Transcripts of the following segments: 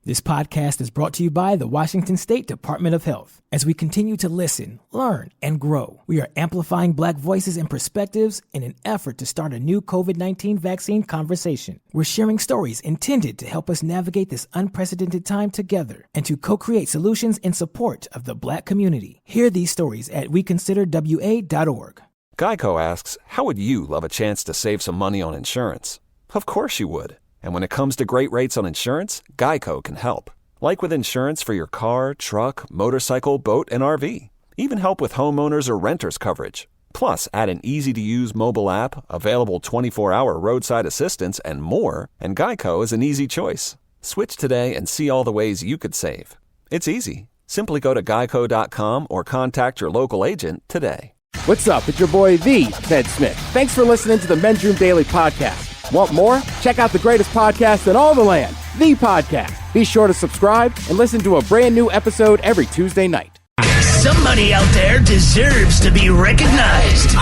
This podcast is brought to you by the Washington State Department of Health. As we continue to listen, learn, and grow, we are amplifying Black voices and perspectives in an effort to start a new COVID-19 vaccine conversation. We're sharing stories intended to help us navigate this unprecedented time together and to co-create solutions in support of the Black community. Hear these stories at weconsiderwa.org. Geico asks, how would you love a chance to save some money on insurance? Of course you would. And when it comes to great rates on insurance, Geico can help. Like with insurance for your car, truck, motorcycle, boat, and RV. Even help with homeowners or renters coverage. Plus, add an easy-to-use mobile app, available 24-hour roadside assistance, and more, and Geico is an easy choice. Switch today and see all the ways you could save. It's easy. Simply go to geico.com or contact your local agent today. What's up? It's your boy, The Ted Smith. Thanks for listening to the Men's Room Daily Podcast. Want more? Check out the greatest podcast in all the land, The Podcast. Be sure to subscribe and listen to a brand new episode every Tuesday night. Somebody out there deserves to be recognized.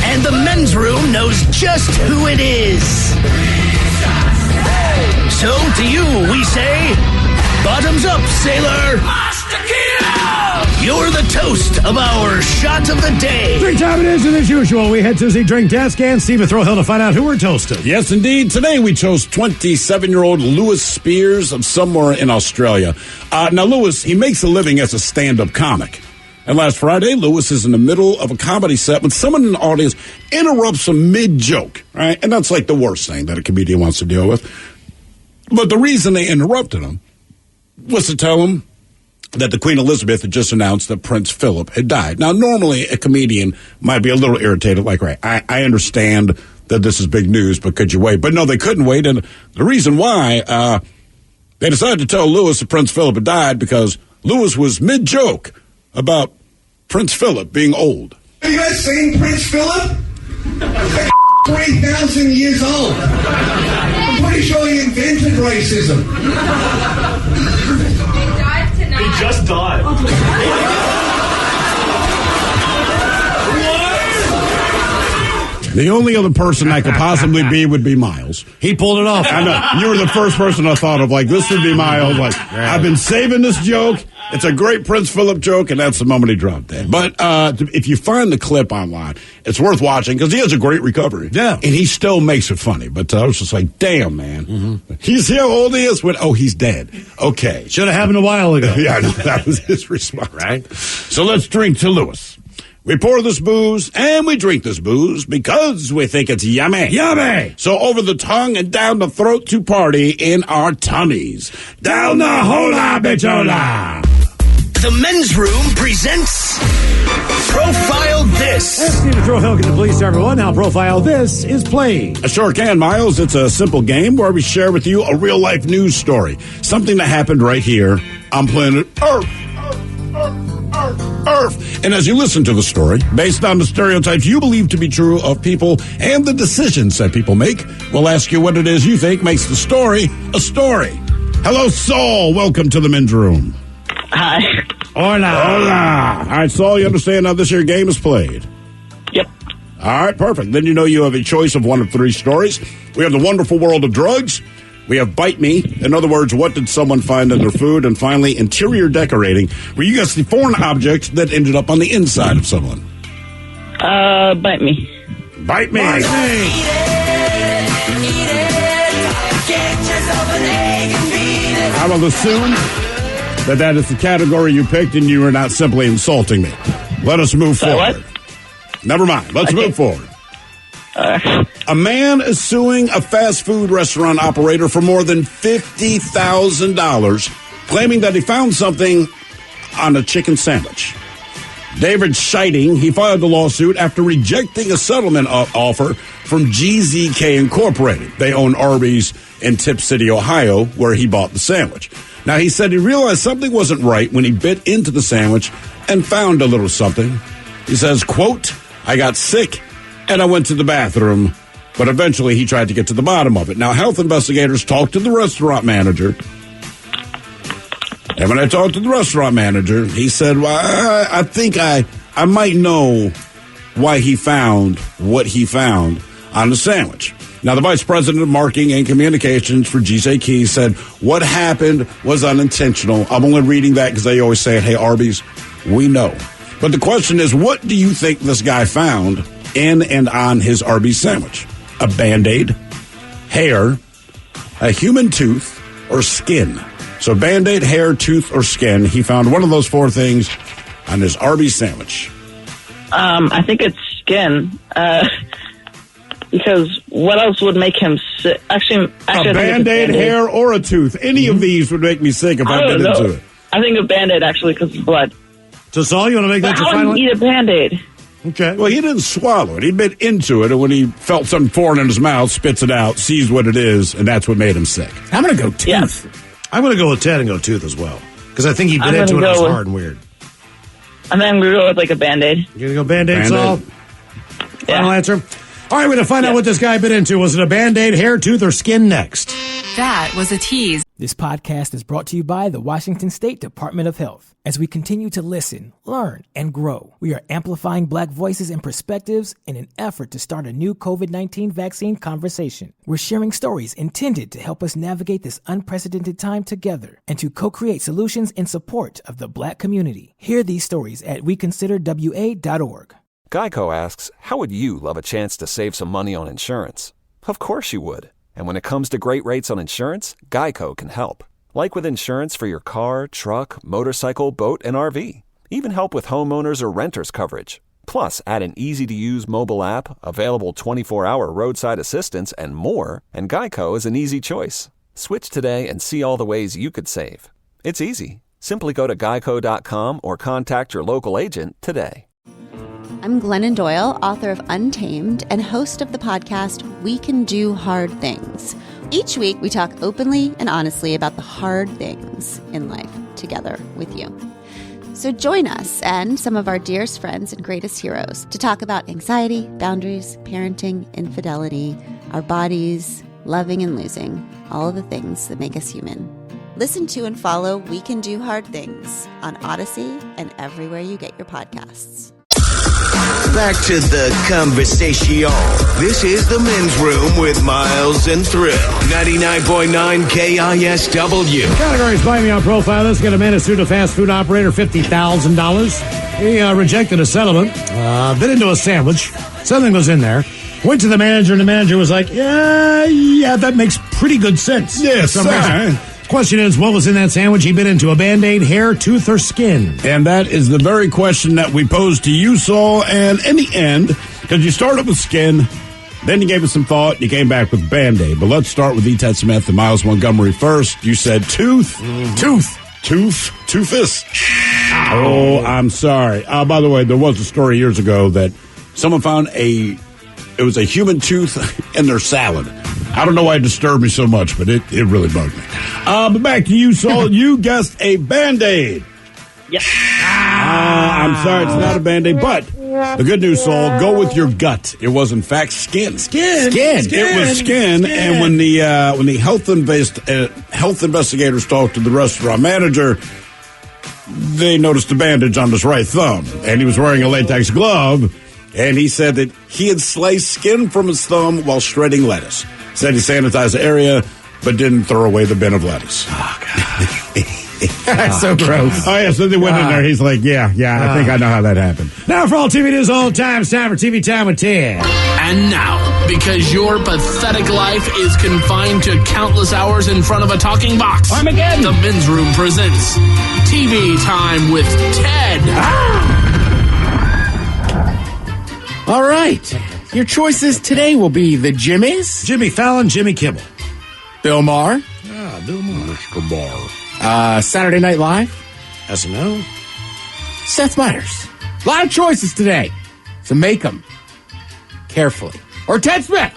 And the Men's Room knows just who it is. So to you, we say, bottoms up, sailor. You're the toast of our shot of the day. Drink time it is, and as usual, we head to the drink desk and Steve Throwhill to find out who we're toasting. Yes, indeed. Today we chose 27-year-old Lewis Spears of somewhere in Australia. Now, Lewis, he makes a living as a stand-up comic. And last Friday, Lewis is in the middle of a comedy set when someone in the audience interrupts him mid-joke, right? And that's like the worst thing that a comedian wants to deal with. But the reason they interrupted him was to tell him that the Queen Elizabeth had just announced that Prince Philip had died. Now, normally a comedian might be a little irritated, like, right, I understand that this is big news, but could you wait? But no, they couldn't wait, and the reason why, they decided to tell Lewis that Prince Philip had died because Lewis was mid-joke about Prince Philip being old. Have you guys seen Prince Philip? Like 3,000 years old. I'm pretty sure he invented racism. He just died. The only other person that could possibly be would be Miles. He pulled it off. I know. You were the first person I thought of. Like, this would be Miles. Like, I've been saving this joke. It's a great Prince Philip joke, and that's the moment he dropped dead. But if you find the clip online, it's worth watching because he has a great recovery. Yeah. And he still makes it funny. But I was just like, damn, man. Mm-hmm. He's how old he is? He's dead. Okay. Should have happened a while ago. Yeah, no, that was his response. Right? So let's drink to Lewis. We pour this booze and we drink this booze because we think it's yummy. Yummy! So over the tongue and down the throat to party in our tummies. Down the hola, bichola! The Men's Room presents Profile This. And Steve Throwhill can please tell everyone how Profile This is played. I sure can, Miles. It's a simple game where we share with you a real-life news story. Something that happened right here on planet Earth. Earth. And as you listen to the story, based on the stereotypes you believe to be true of people and the decisions that people make, we'll ask you what it is you think makes the story a story. Hello, Saul. Welcome to the Men's Room. Hi. Hola. Hola. All right, Saul, you understand how this here game is played? Yep. All right, perfect. Then you know you have a choice of one of three stories. We have the wonderful world of drugs. We have Bite Me. In other words, what did someone find in their food? And finally, interior decorating, where you guess the foreign object that ended up on the inside of someone. Bite Me. Bite Me. Bite Me. I will assume that is the category you picked and you are not simply insulting me. Let us move forward. What? Never mind. Let's move forward. A man is suing a fast food restaurant operator for more than $50,000, claiming that he found something on a chicken sandwich. David Scheiding, he filed the lawsuit after rejecting a settlement offer from GZK Incorporated. They own Arby's in Tip City, Ohio, where he bought the sandwich. Now, he said he realized something wasn't right when he bit into the sandwich and found a little something. He says, quote, I got sick and I went to the bathroom, but eventually he tried to get to the bottom of it. Now, health investigators talked to the restaurant manager. And when I talked to the restaurant manager, he said, well, I think I might know why he found what he found on the sandwich. Now, the vice president of marketing and communications for GJ Keys said, what happened was unintentional. I'm only reading that because they always say it. Hey, Arby's, we know. But the question is, what do you think this guy found in and on his Arby's sandwich? A Band-Aid, hair, a human tooth, or skin? So Band-Aid, hair, tooth, or skin. He found one of those four things on his Arby's sandwich. I think it's skin. Because what else would make him sick? Actually, a Band-Aid, hair, or a tooth. Any of these would make me sick if I bit into it. I think a Band-Aid, actually, because of blood. So, Saul, you want to make that your final? How would you eat a Band-Aid? Okay. Well, he didn't swallow it. He bit into it, and when he felt something foreign in his mouth, spits it out, sees what it is, and that's what made him sick. I'm going to go tooth. Yeah. I'm going to go with Ted and go tooth as well. Because I think he bit into it and it was hard and weird. And then I'm going to go with like a Band-Aid. You're going to go Band-Aid, Saul? Yeah. Final answer? All right, we're going to find out what this guy bit into. Was it a Band-Aid, hair, tooth, or skin next? That was a tease. This podcast is brought to you by the Washington State Department of Health. As we continue to listen, learn, and grow, we are amplifying Black voices and perspectives in an effort to start a new COVID-19 vaccine conversation. We're sharing stories intended to help us navigate this unprecedented time together and to co-create solutions in support of the Black community. Hear these stories at weconsiderwa.org. Geico asks, how would you love a chance to save some money on insurance? Of course you would. And when it comes to great rates on insurance, Geico can help. Like with insurance for your car, truck, motorcycle, boat, and RV. Even help with homeowners or renters coverage. Plus, add an easy-to-use mobile app, available 24-hour roadside assistance, and more, and Geico is an easy choice. Switch today and see all the ways you could save. It's easy. Simply go to geico.com or contact your local agent today. I'm Glennon Doyle, author of Untamed and host of the podcast We Can Do Hard Things. Each week, we talk openly and honestly about the hard things in life together with you. So join us and some of our dearest friends and greatest heroes to talk about anxiety, boundaries, parenting, infidelity, our bodies, loving and losing, all of the things that make us human. Listen to and follow We Can Do Hard Things on Odyssey and everywhere you get your podcasts. Back to the conversation. This is the Men's Room with Miles and Thrill. 99.9 KISW. Categories by me on profile. Let's get a man who sued a fast food operator $50,000. He rejected a settlement, bit into a sandwich. Something was in there. Went to the manager, and the manager was like, yeah, that makes pretty good sense. Yes, sir. Question is, what was in that sandwich? He bit into a Band-Aid, hair, tooth, or skin? And that is the very question that we posed to you, Saul. And in the end, because you started with skin, then you gave it some thought, you came back with Band-Aid. But let's start with E. Ted Smith and Miles Montgomery first. You said tooth. Tooth. Toothus. Oh, I'm sorry. By the way, there was a story years ago that someone found it was a human tooth in their salad. I don't know why it disturbed me so much, but it really bugged me. But back to you, Saul. You guessed a Band-Aid. Yep. I'm sorry, it's not a Band-Aid, but the good news, Saul, go with your gut. It was, in fact, skin. Skin. It was skin. And when the health investigators talked to the restaurant manager, they noticed a bandage on his right thumb, and he was wearing a latex glove. And he said that he had sliced skin from his thumb while shredding lettuce. Said he sanitized the area, but didn't throw away the bin of lettuce. Oh, God. That's so gross. Oh, yeah, so they went in there. He's like, yeah, I think I know how that happened. Now for all TV news all the time, it's time for TV Time with Ted. And now, because your pathetic life is confined to countless hours in front of a talking box, Armageddon. The Men's Room presents TV Time with Ted. All right. Your choices today will be the Jimmys, Jimmy Fallon, Jimmy Kimmel. Bill Maher, Bill Maher. Mr. Barr. Saturday Night Live, SNL. Seth Meyers. A lot of choices today, so make them carefully. Or Ted Smith.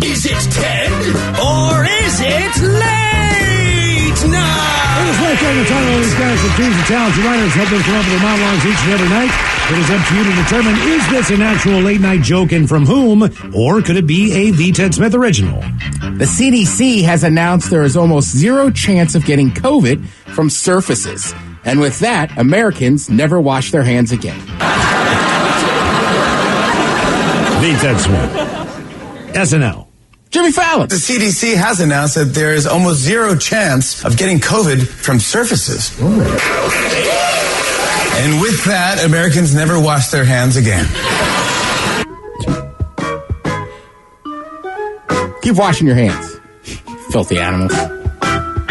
Is it Ted or is it late night? It is late night. The title of these guys are teams of talented writers help them come up with their monologues each and every night. It is up to you to determine, is this an actual late night joke and from whom, or could it be a V. Ted Smith original? The CDC has announced there is almost zero chance of getting COVID from surfaces. And with that, Americans never wash their hands again. V. Ted Smith. SNL. Jimmy Fallon. The CDC has announced that there is almost zero chance of getting COVID from surfaces. And with that, Americans never wash their hands again. Keep washing your hands, filthy animals.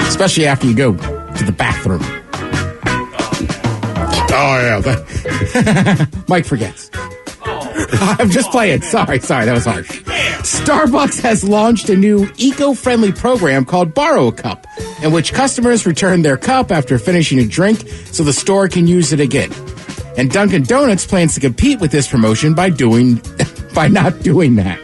Especially after you go to the bathroom. Oh, yeah. Mike forgets. I'm just playing. Sorry, that was harsh. Starbucks has launched a new eco-friendly program called Borrow a Cup, in which customers return their cup after finishing a drink so the store can use it again. And Dunkin' Donuts plans to compete with this promotion by not doing that.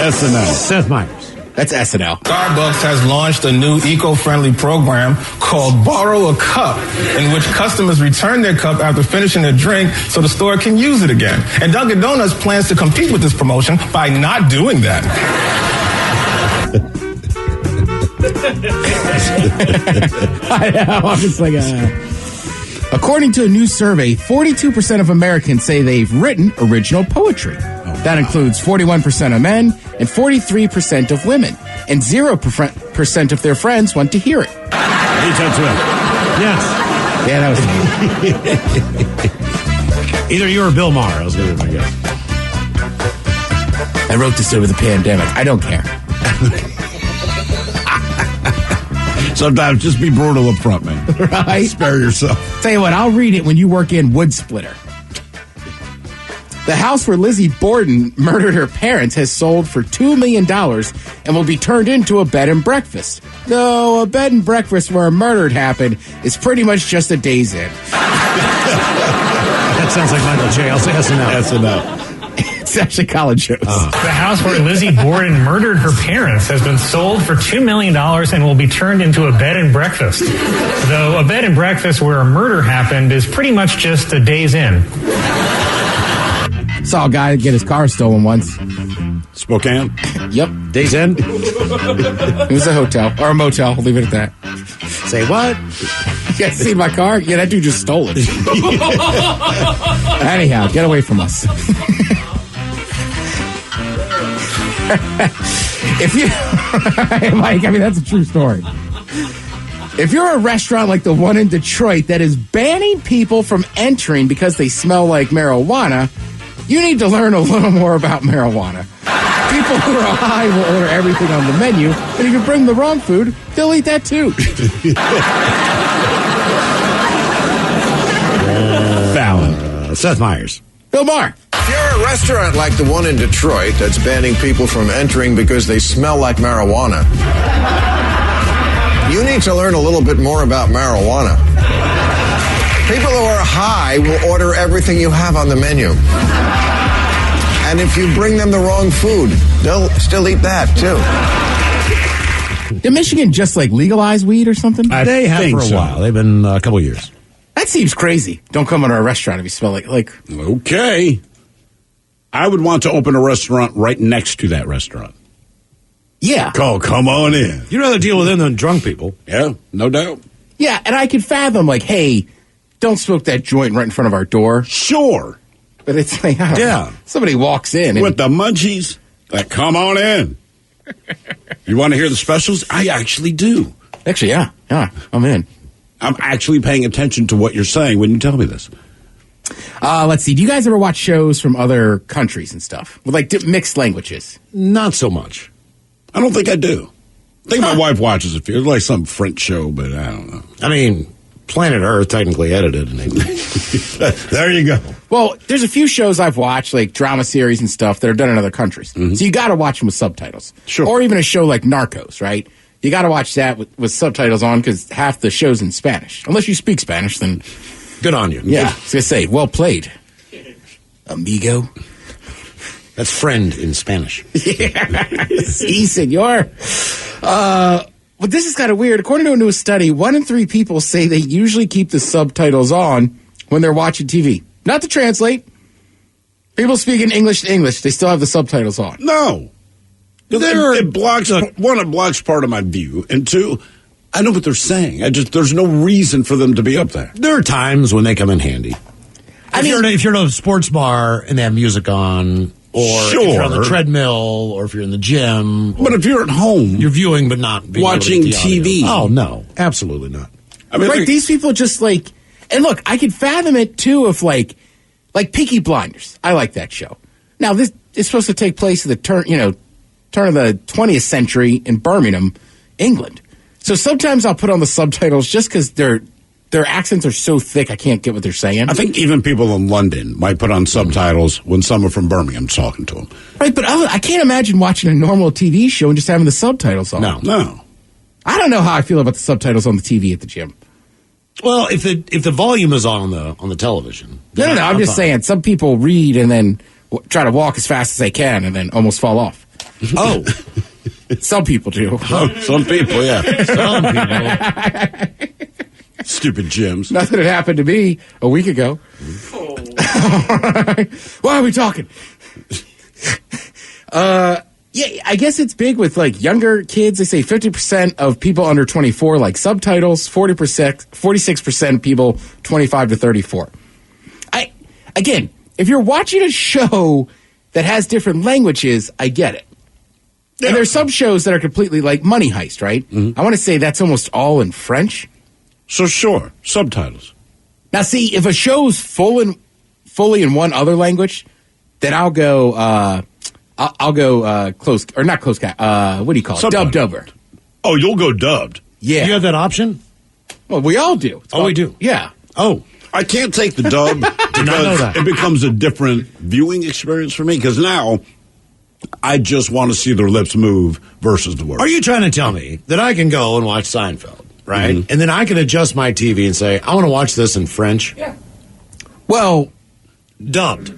SNL. Seth Meyers. That's SNL. Starbucks has launched a new eco-friendly program called Borrow a Cup, in which customers return their cup after finishing a drink so the store can use it again. And Dunkin' Donuts plans to compete with this promotion by not doing that. I know, I'm just like, According to a new survey, 42% of Americans say they've written original poetry. That includes 41% of men and 43% of women. And 0% of their friends want to hear it. Yes. Yeah, that was Either you or Bill Maher. I was going to guess. I wrote this over the pandemic. I don't care. Sometimes just be brutal up front, man. Right? Spare yourself. Tell you what, I'll read it when you work in Wood Splitter. The house where Lizzie Borden murdered her parents has sold for $2 million and will be turned into a bed and breakfast. Though a bed and breakfast where a murder happened is pretty much just a day's in. That sounds like Michael J. I'll say SNL. It's actually college shows. The house where Lizzie Borden murdered her parents has been sold for $2 million and will be turned into a bed and breakfast. Though a bed and breakfast where a murder happened is pretty much just a day's in. Saw a guy get his car stolen once. Spokane? Yep. Days in? It was a hotel. Or a motel. I'll leave it at that. Say what? You guys see my car? Yeah, that dude just stole it. Anyhow, get away from us. If you... Mike, I mean, that's a true story. If you're a restaurant like the one in Detroit that is banning people from entering because they smell like marijuana, you need to learn a little more about marijuana. People who are high will order everything on the menu, and if you bring the wrong food, they'll eat that too. Fallon. Seth Meyers. Bill Maher. If you're a restaurant like the one in Detroit that's banning people from entering because they smell like marijuana, you need to learn a little bit more about marijuana. People who are high will order everything you have on the menu. And if you bring them the wrong food, they'll still eat that, too. Did Michigan just, legalize weed or something? They have for a while. They've been a couple years. That seems crazy. Don't come into our restaurant if you smell like... Okay. I would want to open a restaurant right next to that restaurant. Yeah. Oh, come on in. You'd rather deal with them than drunk people. Yeah, no doubt. Yeah, and I could fathom, hey, don't smoke that joint right in front of our door. Sure. But it's I don't know. Somebody walks in. With the munchies, come on in. You want to hear the specials? I actually do. Actually, yeah, I'm in. I'm actually paying attention to what you're saying when you tell me this. Let's see. Do you guys ever watch shows from other countries and stuff with mixed languages? Not so much. I don't think I do. I think my wife watches it. It's like some French show, but I don't know. I mean, Planet Earth technically edited. There you go. Well, there's a few shows I've watched, like drama series and stuff, that are done in other countries. Mm-hmm. So you got to watch them with subtitles. Sure. Or even a show like Narcos, right? You got to watch that with subtitles on because half the show's in Spanish. Unless you speak Spanish, then... Good on you. Yeah, I was going to say, well played, amigo. That's friend in Spanish. Yeah. Si, senor. But this is kind of weird. According to a new study, 1 in 3 people say they usually keep the subtitles on when they're watching TV. Not to translate. People speaking English to English, they still have the subtitles on. No. It blocks one, it blocks part of my view, and 2, I know what they're saying. There's no reason for them to be up there. There are times when they come in handy. If you're at a sports bar and they have music on, Or if you're on the treadmill, or if you're in the gym. But if you're at home, you're viewing but not being watching TV. Oh, no. Absolutely not. I mean, right, these people just like, and look, I could fathom it too if like Peaky Blinders. I like that show. Now, this is supposed to take place at the turn of the 20th century in Birmingham, England. So sometimes I'll put on the subtitles just because their accents are so thick I can't get what they're saying. I think even people in London might put on subtitles when someone from Birmingham's talking to them. Right, but I can't imagine watching a normal TV show and just having the subtitles on. No. I don't know how I feel about the subtitles on the TV at the gym. Well, if the volume is on the television. No. I'm just saying some people read and then try to walk as fast as they can and then almost fall off. Oh. Some people do. Oh, some people, yeah. Some people. Stupid gyms. Nothing had happened to me a week ago. Why are we talking? Yeah, I guess it's big with like younger kids. They say 50% of people under 24 like subtitles, 46% of people 25 to 34. Again, if you're watching a show that has different languages, I get it. Yeah. And there's some shows that are completely like Money Heist, right? Mm-hmm. I want to say that's almost all in French. So sure, subtitles. Now, see, if a show's fully in one other language, then I'll go closed or not closed. What do you call it? Dubbed over. Oh, you'll go dubbed. Yeah, you have that option. Well, we all do. We do. Yeah. Oh, I can't take the dub because it becomes a different viewing experience for me. Because now I just want to see their lips move versus the words. Are you trying to tell me that I can go and watch Seinfeld, right? Mm-hmm. And then I can adjust my TV and say, I want to watch this in French? Yeah. Well, dubbed.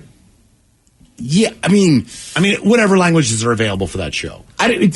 Yeah, I mean, whatever languages are available for that show.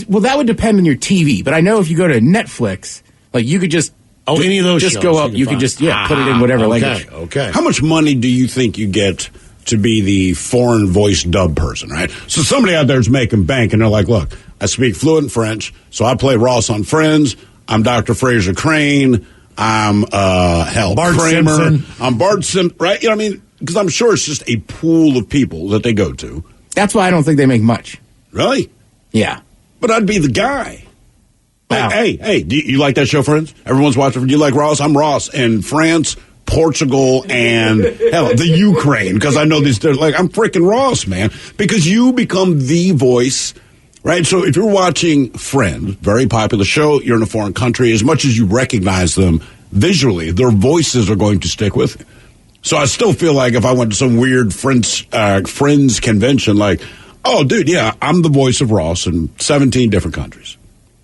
Well, that would depend on your TV. But I know if you go to Netflix, like you could just any of those just shows go up. You could just put it in whatever language. Okay. How much money do you think you get to be the foreign voice dub person? Right. So somebody out there is making bank, and they're like, "Look, I speak fluent French, so I play Ross on Friends. I'm Dr. Fraser Crane. I'm Bart Kramer. Simpson. I'm Bart Simpson." Right. You know what I mean? Because I'm sure it's just a pool of people that they go to. That's why I don't think they make much. Really? Yeah. But I'd be the guy. Wow. Hey, do you like that show, Friends? Everyone's watching. Do you like Ross? I'm Ross. In France, Portugal, and hell, the Ukraine. Because I know these, I'm freaking Ross, man. Because you become the voice, right? So if you're watching Friends, very popular show, you're in a foreign country, as much as you recognize them visually, their voices are going to stick with you. So I still feel like if I went to some weird Friends convention, like, oh, dude, yeah, I'm the voice of Ross in 17 different countries.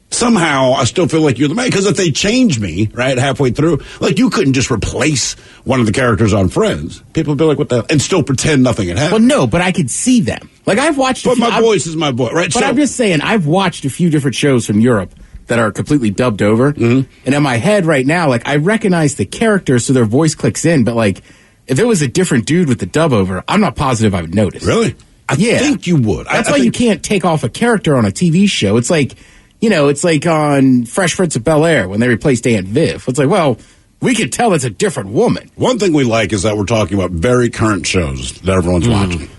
Somehow I still feel like you're the man. Because if they change me, right, halfway through, like you couldn't just replace one of the characters on Friends. People would be like, what the hell? And still pretend nothing had happened. Well, no, but I could see them. Like I've watched. But my voice is my voice, right? But I'm just saying, I've watched a few different shows from Europe that are completely dubbed over. Mm-hmm. And in my head right now, like I recognize the characters, so their voice clicks in. But like, if it was a different dude with the dub over, I'm not positive I would notice. Really? I think you would. That's why you can't take off a character on a TV show. It's like, it's like on Fresh Prince of Bel-Air when they replaced Aunt Viv. It's like, well, we could tell it's a different woman. One thing we like is that we're talking about very current shows that everyone's watching.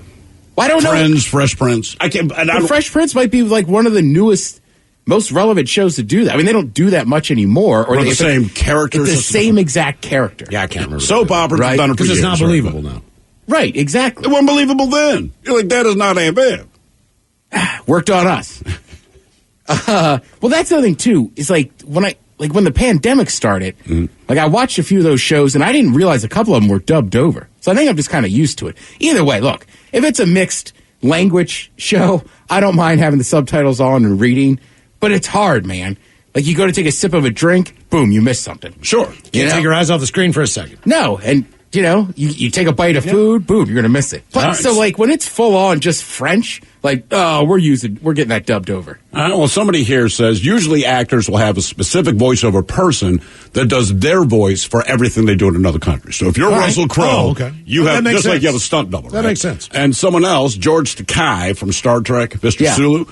Well, I don't know. Friends, Fresh Prince. Fresh Prince might be like one of the newest, most relevant shows to do that. I mean, they don't do that much anymore. Or the same characters. It's the same exact character. Yeah, I can't remember. Soap operas have done it for years. Because it's not believable now. Right, exactly. It wasn't believable then. You're like, that is not Aunt Viv. Worked on us. Well, that's the other thing too. Is like when the pandemic started, like I watched a few of those shows and I didn't realize a couple of them were dubbed over. So I think I'm just kind of used to it. Either way, look, if it's a mixed language show, I don't mind having the subtitles on and reading, but it's hard, man. Like you go to take a sip of a drink, boom, you miss something. Sure. Can't take your eyes off the screen for a second. No, and you take a bite of food, boom, you're going to miss it. But so like when it's full on just French, like, we're getting that dubbed over. Well, somebody here says usually actors will have a specific voiceover person that does their voice for everything they do in another country. So if you're Russell Crowe, you have just like you have a stunt double. That makes sense. And someone else, George Takei from Star Trek, Mr. Sulu,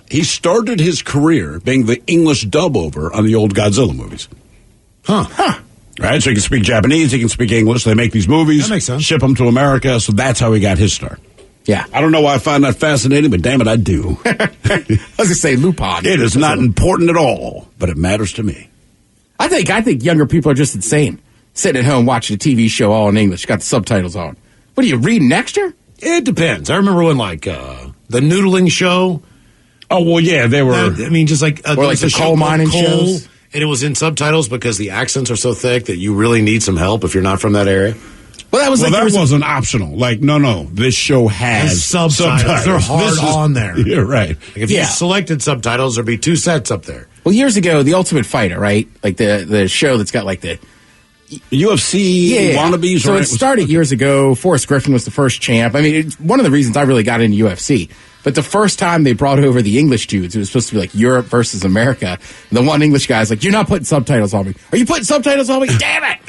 he started his career being the English dub over on the old Godzilla movies. Huh. Right, so he can speak Japanese, he can speak English. They make these movies, that makes sense. Ship them to America, so that's how he got his start. Yeah. I don't know why I find that fascinating, but damn it, I do. I was going to say Lupin. It is not important at all, but it matters to me. I think younger people are just insane. Sitting at home watching a TV show all in English, got the subtitles on. What are you reading extra? It depends. I remember when the noodling show. Oh, well, yeah, they were. Just like or like the coal mining shows. And it was in subtitles because the accents are so thick that you really need some help if you're not from that area. Well, that wasn't optional. Like, no, this show has subtitles. They're hard on there. You're right. Like if you selected subtitles, there'd be 2 sets up there. Well, years ago, The Ultimate Fighter, right? Like the show that's got like the UFC wannabes. So it started years ago. Forrest Griffin was the first champ. I mean, it's one of the reasons I really got into UFC. But the first time they brought over the English dudes, it was supposed to be like Europe versus America. And the one English guy's like, "You're not putting subtitles on me. Are you putting subtitles on me? Damn it!"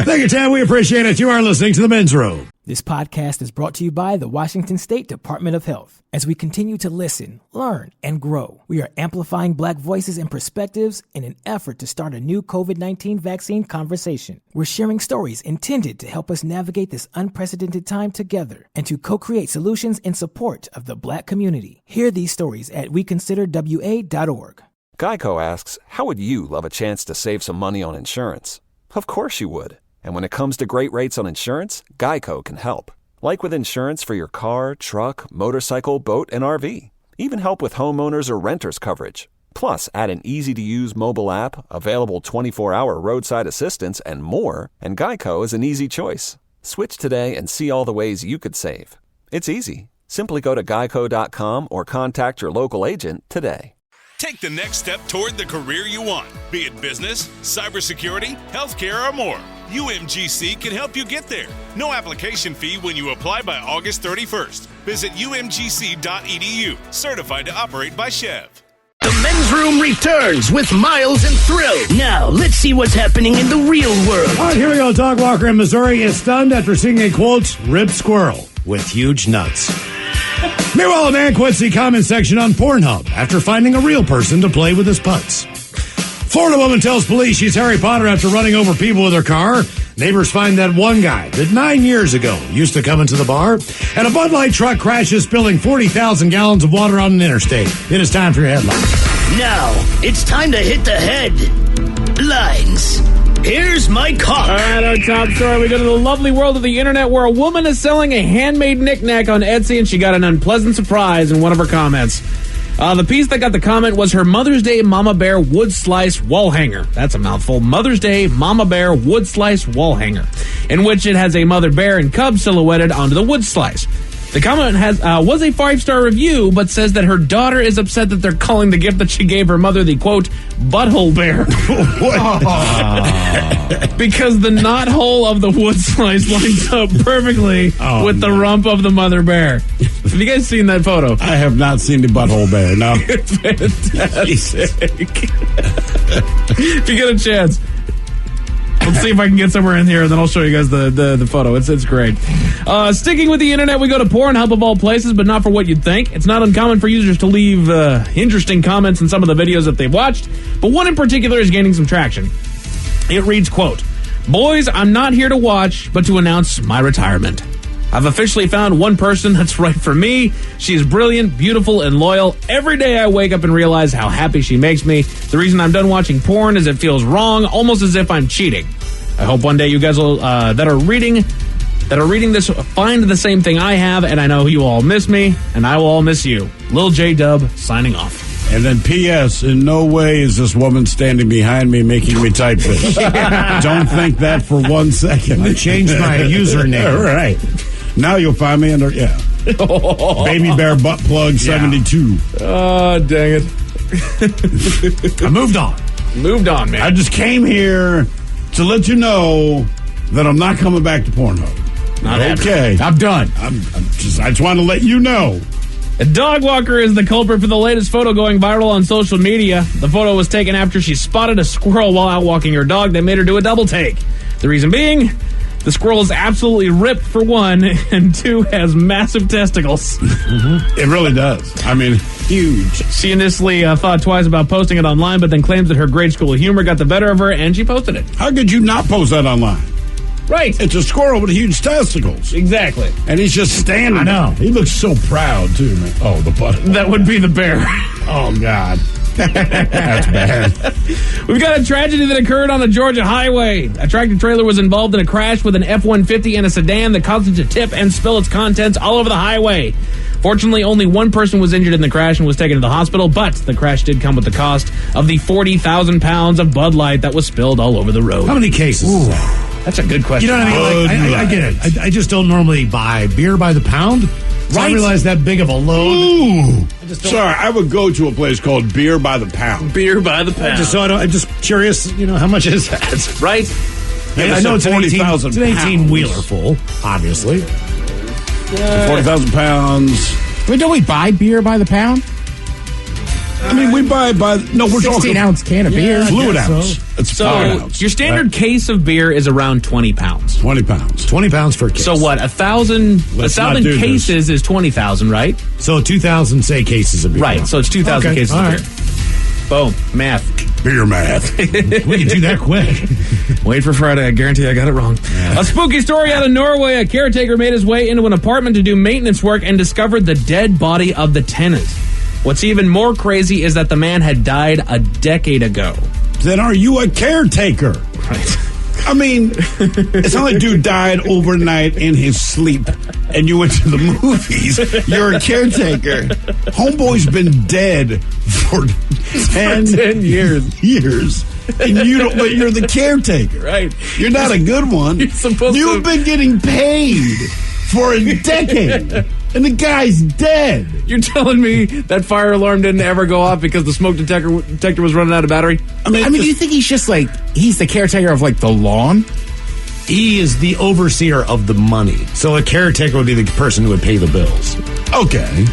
Thank you, Ted. We appreciate it. You are listening to The Men's Room. This podcast is brought to you by the Washington State Department of Health. As we continue to listen, learn, and grow, we are amplifying Black voices and perspectives in an effort to start a new COVID-19 vaccine conversation. We're sharing stories intended to help us navigate this unprecedented time together and to co-create solutions in support of the Black community. Hear these stories at weconsiderwa.org. Geico asks, how would you love a chance to save some money on insurance? Of course you would. And when it comes to great rates on insurance, Geico can help. Like with insurance for your car, truck, motorcycle, boat, and RV. Even help with homeowners or renters coverage. Plus, add an easy-to-use mobile app, available 24-hour roadside assistance, and more, and Geico is an easy choice. Switch today and see all the ways you could save. It's easy. Simply go to geico.com or contact your local agent today. Take the next step toward the career you want, be it business, cybersecurity, healthcare, or more. UMGC can help you get there. No application fee when you apply by August 31st. Visit umgc.edu, certified to operate by Chev. The Men's Room returns with Miles and Thrill. Now, let's see what's happening in the real world. All right, here we go. Dog Walker in Missouri is stunned after seeing a, quote, ribbed squirrel with huge nuts. Meanwhile, a man quits the comment section on Pornhub after finding a real person to play with his putts. Florida woman tells police she's Harry Potter after running over people with her car. Neighbors find that one guy that 9 years ago used to come into the bar, and a Bud Light truck crashes, spilling 40,000 gallons of water on an interstate. It is time for your headlines. Now, it's time to hit the headlines. Here's my cock. All right, our top story. We go to the lovely world of the internet where a woman is selling a handmade knickknack on Etsy, and she got an unpleasant surprise in one of her comments. The piece that got the comment was her Mother's Day Mama Bear wood slice wall hanger. That's a mouthful. Mother's Day Mama Bear wood slice wall hanger, in which it has a mother bear and cub silhouetted onto the wood slice. The comment was a 5-star review, but says that her daughter is upset that they're calling the gift that she gave her mother the, quote, butthole bear. Because the knot hole of the wood slice lines up perfectly with the rump of the mother bear. Have you guys seen that photo? I have not seen the butthole bear, no. It's fantastic. If you get a chance. Let's see if I can get somewhere in here, and then I'll show you guys the photo. It's great. Sticking with the internet, we go to Pornhub of all places, but not for what you'd think. It's not uncommon for users to leave interesting comments in some of the videos that they've watched, but one in particular is gaining some traction. It reads, quote, "Boys, I'm not here to watch, but to announce my retirement. I've officially found one person that's right for me. She's brilliant, beautiful, and loyal. Every day I wake up and realize how happy she makes me. The reason I'm done watching porn is it feels wrong, almost as if I'm cheating. I hope one day you guys will, that are reading this find the same thing I have, and I know you all miss me, and I will all miss you. Lil J Dub signing off." And then P.S. In no way is this woman standing behind me making me type this. Don't think that for 1 second. I changed my username. All right. Now you'll find me under, Baby Bear Butt Plug 72. Oh, dang it. I moved on. Moved on, man. I just came here to let you know that I'm not coming back to Pornhub. Not okay. I'm done. I just want to let you know. A dog walker is the culprit for the latest photo going viral on social media. The photo was taken after she spotted a squirrel while out walking her dog that made her do a double take. The reason being, the squirrel is absolutely ripped for one, and two, has massive testicles. Mm-hmm. It really does. I mean, huge. She initially thought twice about posting it online, but then claims that her grade school humor got the better of her, and she posted it. How could you not post that online? Right. It's a squirrel with huge testicles. Exactly. And he's just standing. I know. He looks so proud, too, man. Oh, the butt. That would be the bear. Oh, God. That's bad. We've got a tragedy that occurred on a Georgia highway. A tractor trailer was involved in a crash with an F-150 and a sedan that caused it to tip and spill its contents all over the highway. Fortunately, only one person was injured in the crash and was taken to the hospital, but the crash did come with the cost of the 40,000 pounds of Bud Light that was spilled all over the road. How many cases? Ooh, that's a good question. You know what I mean? Like, I get it. I just don't normally buy beer by the pound. So I realize that big of a load. Ooh. Sorry, I would go to a place called Beer by the Pound. Beer by the pound. I'm just curious, how much is that? Right? I know it's an 18-wheeler full, obviously. 40,000 pounds. But don't we buy beer by the pound? I mean, we buy by... No, we're 16-ounce can of beer. Fluid ounce. So. It's fluid ounce. Your standard case of beer is around 20 pounds. 20 pounds. 20 pounds per case. So what? 1,000 cases is 20,000, right? So 2,000, say, cases of beer. Right. So it's 2,000 cases of beer. Boom. Math. Beer math. We can do that quick. Wait for Friday. I guarantee I got it wrong. Yeah. A spooky story out of Norway. A caretaker made his way into an apartment to do maintenance work and discovered the dead body of the tenant. What's even more crazy is that the man had died a decade ago. Then are you a caretaker? Right. I mean, it's not like dude died overnight in his sleep and you went to the movies. You're a caretaker. Homeboy's been dead for 10 years. And but you're the caretaker. Right. You're not a good one. You've been getting paid for a decade. And the guy's dead. You're telling me that fire alarm didn't ever go off because the smoke detector was running out of battery? I mean, do you think he's just he's the caretaker of the lawn? He is the overseer of the money. So a caretaker would be the person who would pay the bills. Okay.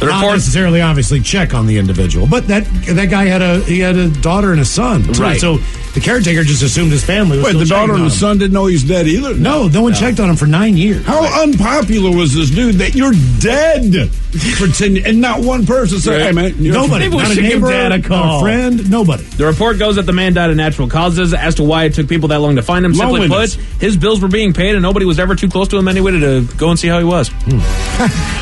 Not necessarily, obviously, check on the individual, but that guy had a daughter and a son, too. Right? So the caretaker just assumed his family was. Wait, the daughter and the son didn't know he's dead either. No one checked on him for 9 years. How unpopular was this dude that you're dead for 10 years, and not one person said, "Hey man, nobody, not a neighbor, a friend, nobody." The report goes that the man died of natural causes. As to why it took people that long to find him, simply put, his bills were being paid, and nobody was ever too close to him anyway to go and see how he was.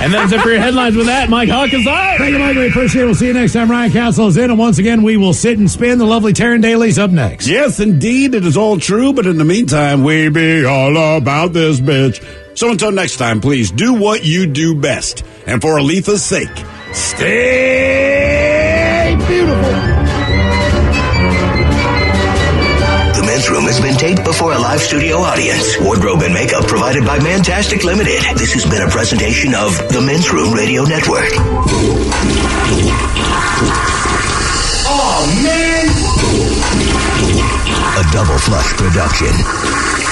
And that's it for your headlines. With that, Mike Hawk is out. Thank you, Mike. We appreciate it. We'll see you next time. Ryan Castle is in, and once again, we will sit and spin. The lovely Taryn Daly's up next. Yes, indeed, it is all true, but in the meantime, we be all about this bitch. So until next time, please do what you do best. And for Aletha's sake, stay beautiful. The Men's Room has been taped before a live studio audience. Wardrobe and makeup provided by Mantastic Limited. This has been a presentation of the Men's Room Radio Network. Oh, man! A Double Flush production.